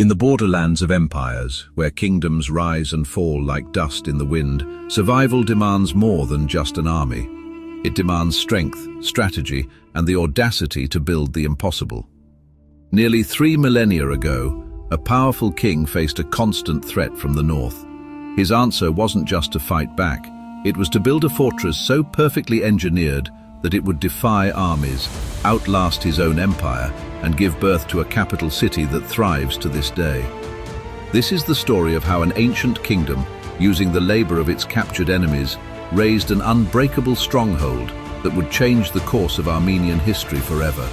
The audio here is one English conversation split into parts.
In the borderlands of empires, where kingdoms rise and fall like dust in the wind, survival demands more than just an army. It demands strength, strategy, and the audacity to build the impossible. Nearly 3 millennia ago, a powerful king faced a constant threat from the north. His answer wasn't just to fight back, it was to build a fortress so perfectly engineered that it would defy armies, outlast his own empire, and give birth to a capital city that thrives to this day. This is the story of how an ancient kingdom, using the labor of its captured enemies, raised an unbreakable stronghold that would change the course of Armenian history forever.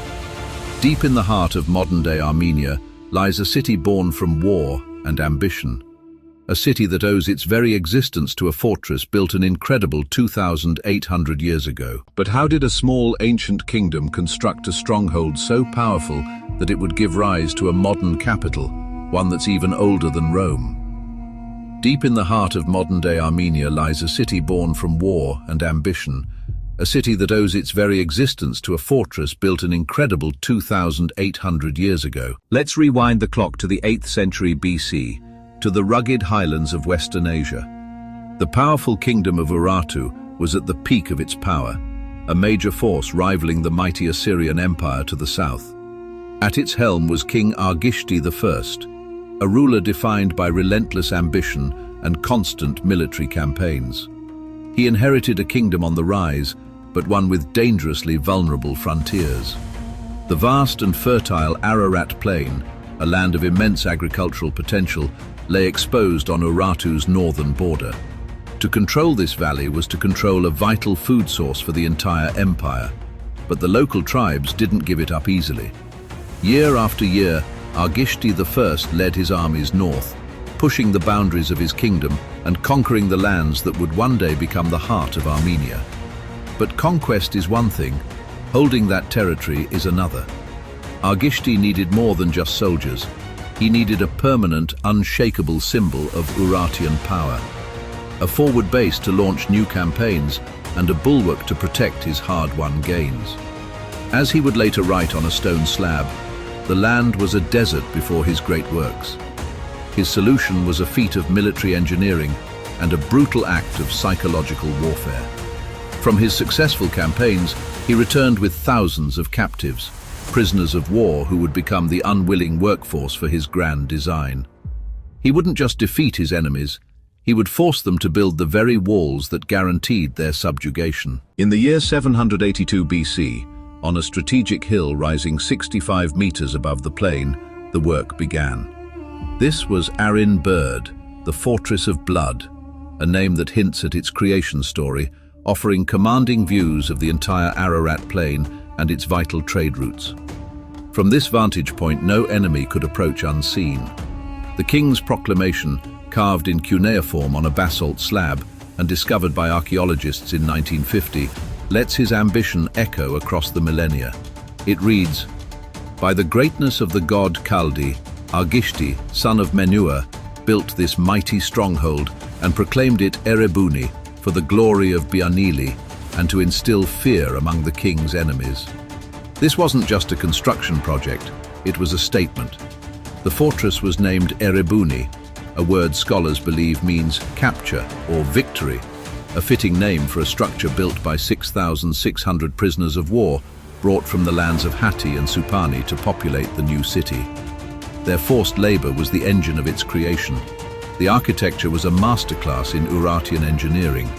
Deep in the heart of modern-day Armenia lies a city born from war and ambition. A city that owes its very existence to a fortress built an incredible 2,800 years ago. But how did a small ancient kingdom construct a stronghold so powerful that it would give rise to a modern capital, one that's even older than Rome? Deep in the heart of modern-day Armenia lies a city born from war and ambition, a city that owes its very existence to a fortress built an incredible 2,800 years ago. Let's rewind the clock to the 8th century BC, to the rugged highlands of Western Asia. The powerful kingdom of Urartu was at the peak of its power, a major force rivaling the mighty Assyrian Empire to the south. At its helm was King Argishti I, a ruler defined by relentless ambition and constant military campaigns. He inherited a kingdom on the rise, but one with dangerously vulnerable frontiers. The vast and fertile Ararat Plain, a land of immense agricultural potential, lay exposed on Urartu's northern border. To control this valley was to control a vital food source for the entire empire, but the local tribes didn't give it up easily. Year after year, Argishti I led his armies north, pushing the boundaries of his kingdom and conquering the lands that would one day become the heart of Armenia. But conquest is one thing, holding that territory is another. Argishti needed more than just soldiers. He needed a permanent, unshakable symbol of Urartian power, a forward base to launch new campaigns, and a bulwark to protect his hard-won gains. As he would later write on a stone slab, the land was a desert before his great works. His solution was a feat of military engineering and a brutal act of psychological warfare. From his successful campaigns, he returned with thousands of captives, prisoners of war who would become the unwilling workforce for his grand design. He wouldn't just defeat his enemies, he would force them to build the very walls that guaranteed their subjugation. In the year 782 BC, on a strategic hill rising 65 meters above the plain, the work began. This was Arin Bird, the Fortress of Blood, a name that hints at its creation story, offering commanding views of the entire Ararat Plain and its vital trade routes. From this vantage point, no enemy could approach unseen. The king's proclamation, carved in cuneiform on a basalt slab and discovered by archaeologists in 1950, lets his ambition echo across the millennia. It reads, "By the greatness of the god Kaldi, Argishti, son of Menua, built this mighty stronghold and proclaimed it Erebuni for the glory of Bianili, and to instill fear among the king's enemies." This wasn't just a construction project, it was a statement. The fortress was named Erebuni, a word scholars believe means capture or victory, a fitting name for a structure built by 6,600 prisoners of war brought from the lands of Hatti and Supani to populate the new city. Their forced labor was the engine of its creation. The architecture was a masterclass in Urartian engineering.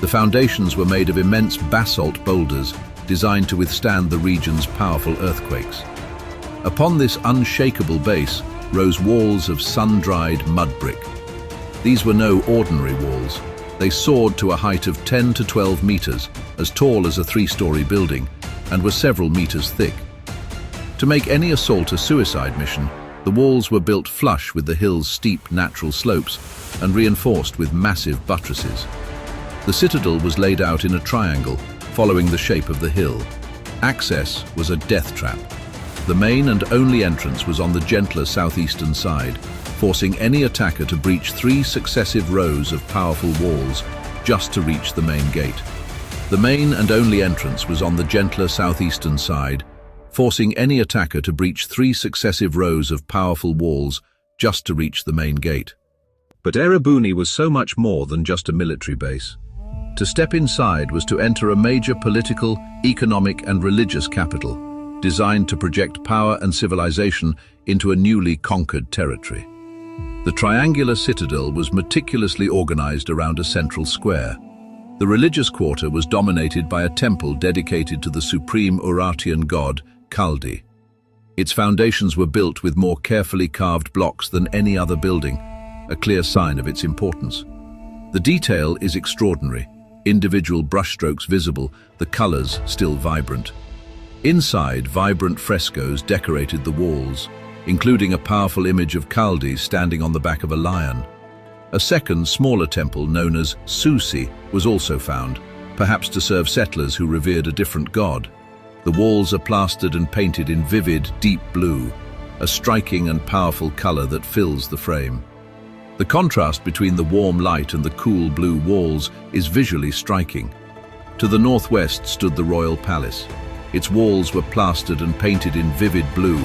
The foundations were made of immense basalt boulders designed to withstand the region's powerful earthquakes. Upon this unshakable base rose walls of sun-dried mud brick. These were no ordinary walls. They soared to a height of 10 to 12 meters, as tall as a 3-story building, and were several meters thick. To make any assault a suicide mission, the walls were built flush with the hill's steep natural slopes and reinforced with massive buttresses. The citadel was laid out in a triangle, following the shape of the hill. Access was a death trap. The main and only entrance was on the gentler southeastern side, forcing any attacker to breach 3 successive rows of powerful walls just to reach the main gate. The main and only entrance was on the gentler southeastern side, forcing any attacker to breach 3 successive rows of powerful walls just to reach the main gate. But Erebuni was so much more than just a military base. To step inside was to enter a major political, economic and religious capital, designed to project power and civilization into a newly conquered territory. The triangular citadel was meticulously organized around a central square. The religious quarter was dominated by a temple dedicated to the supreme urartian god, Kaldi. Its foundations were built with more carefully carved blocks than any other building, a clear sign of its importance. The detail is extraordinary, individual brushstrokes visible, the colors still vibrant. Inside, vibrant frescoes decorated the walls, including a powerful image of Kaldi standing on the back of a lion. A second, smaller temple known as Susi was also found, perhaps to serve settlers who revered a different god. The walls are plastered and painted in vivid, deep blue, a striking and powerful color that fills the frame. The contrast between the warm light and the cool blue walls is visually striking. To the northwest stood the royal palace. Its walls were plastered and painted in vivid blue,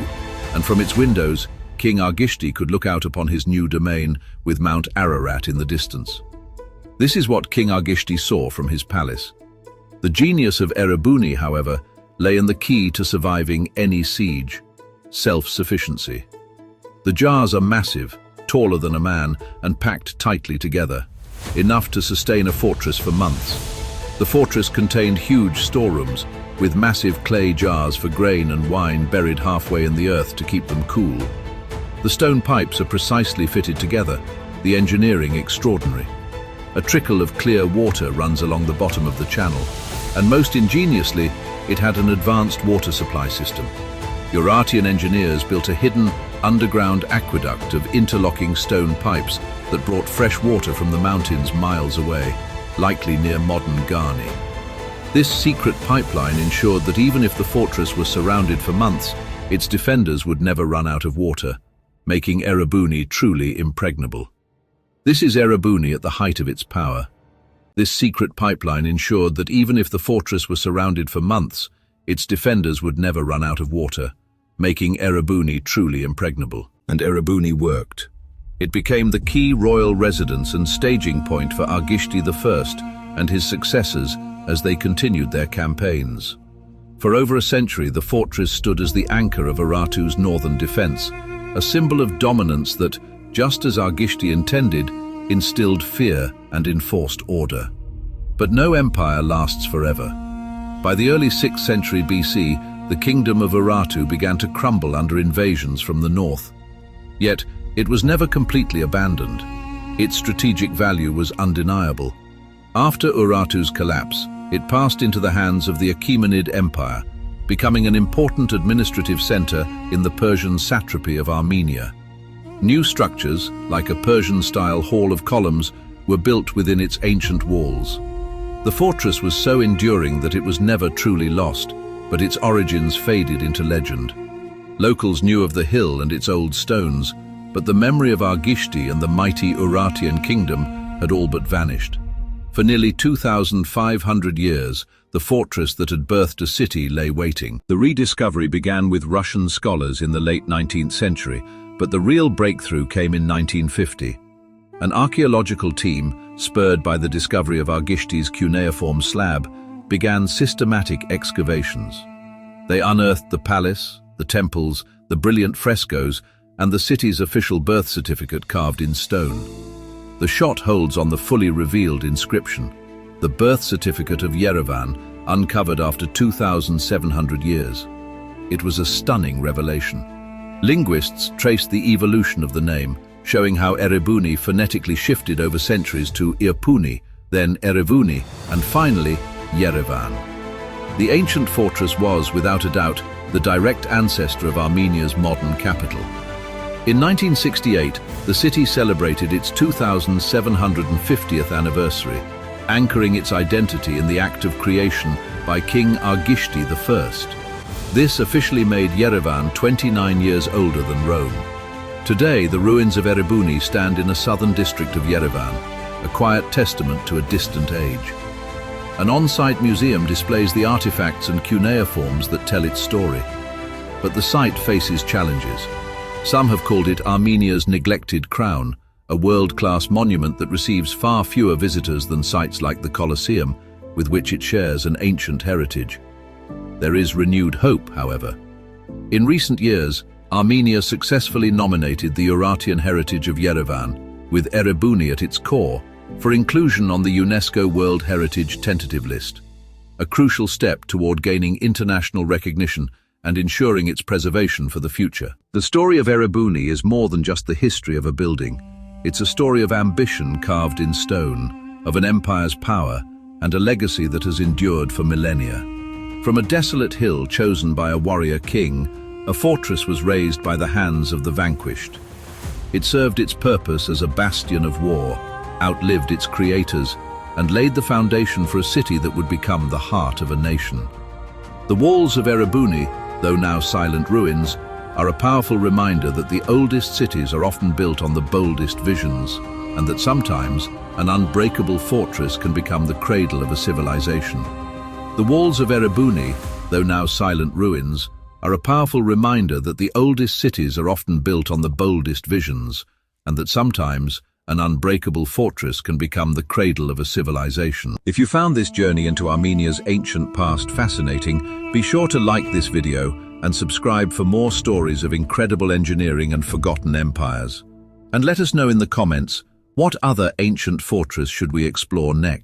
and from its windows, King Argishti could look out upon his new domain with Mount Ararat in the distance. This is what King Argishti saw from his palace. The genius of Erebuni, however, lay in the key to surviving any siege: self-sufficiency. The jars are massive, taller than a man, and packed tightly together, enough to sustain a fortress for months. The fortress contained huge storerooms, with massive clay jars for grain and wine buried halfway in the earth to keep them cool. The stone pipes are precisely fitted together, the engineering extraordinary. A trickle of clear water runs along the bottom of the channel, and most ingeniously, it had an advanced water supply system. Urartian engineers built a hidden, underground aqueduct of interlocking stone pipes that brought fresh water from the mountains miles away, likely near modern Ghani. This secret pipeline ensured that even if the fortress was surrounded for months, its defenders would never run out of water, making Erebuni truly impregnable. This is Erebuni at the height of its power. This secret pipeline ensured that even if the fortress was surrounded for months, its defenders would never run out of water, making Erebuni truly impregnable. And Erebuni worked. It became the key royal residence and staging point for Argishti I and his successors as they continued their campaigns. For over a century, the fortress stood as the anchor of Urartu's northern defense, a symbol of dominance that, just as Argishti intended, instilled fear and enforced order. But no empire lasts forever. By the early 6th century BC, the kingdom of Urartu began to crumble under invasions from the north. Yet, it was never completely abandoned. Its strategic value was undeniable. After Urartu's collapse, it passed into the hands of the Achaemenid Empire, becoming an important administrative center in the Persian satrapy of Armenia. New structures, like a Persian-style hall of columns, were built within its ancient walls. The fortress was so enduring that it was never truly lost, but its origins faded into legend. Locals knew of the hill and its old stones, but the memory of Argishti and the mighty Urartian kingdom had all but vanished. For nearly 2,500 years, the fortress that had birthed a city lay waiting. The rediscovery began with Russian scholars in the late 19th century, but the real breakthrough came in 1950. An archaeological team, spurred by the discovery of Argishti's cuneiform slab, began systematic excavations. They unearthed the palace, the temples, the brilliant frescoes, and the city's official birth certificate carved in stone. The shot holds on the fully revealed inscription, the birth certificate of Yerevan, uncovered after 2,700 years. It was a stunning revelation. Linguists traced the evolution of the name, showing how Erebuni phonetically shifted over centuries to Irpuni, then Erebuni, and finally Yerevan. The ancient fortress was, without a doubt, the direct ancestor of Armenia's modern capital. In 1968, the city celebrated its 2,750th anniversary, anchoring its identity in the act of creation by King Argishti I. This officially made Yerevan 29 years older than Rome. Today, the ruins of Erebuni stand in a southern district of Yerevan, a quiet testament to a distant age. An on-site museum displays the artifacts and cuneiforms that tell its story. But the site faces challenges. Some have called it Armenia's neglected crown, a world-class monument that receives far fewer visitors than sites like the Colosseum, with which it shares an ancient heritage. There is renewed hope, however. In recent years, Armenia successfully nominated the Urartian heritage of Yerevan, with Erebuni at its core, for inclusion on the UNESCO World Heritage tentative list, a crucial step toward gaining international recognition and ensuring its preservation for the future. The story of Erebuni is more than just the history of a building. It's a story of ambition carved in stone, of an empire's power, and a legacy that has endured for millennia. From a desolate hill chosen by a warrior king, a fortress was raised by the hands of the vanquished. It served its purpose as a bastion of war, outlived its creators, and laid the foundation for a city that would become the heart of a nation. The walls of Erebuni, though now silent ruins, are a powerful reminder that the oldest cities are often built on the boldest visions, and that sometimes an unbreakable fortress can become the cradle of a civilization. The walls of Erebuni, though now silent ruins, are a powerful reminder that the oldest cities are often built on the boldest visions, and that sometimes an unbreakable fortress can become the cradle of a civilization. If you found this journey into Armenia's ancient past fascinating, be sure to like this video and subscribe for more stories of incredible engineering and forgotten empires. And let us know in the comments, what other ancient fortress should we explore next?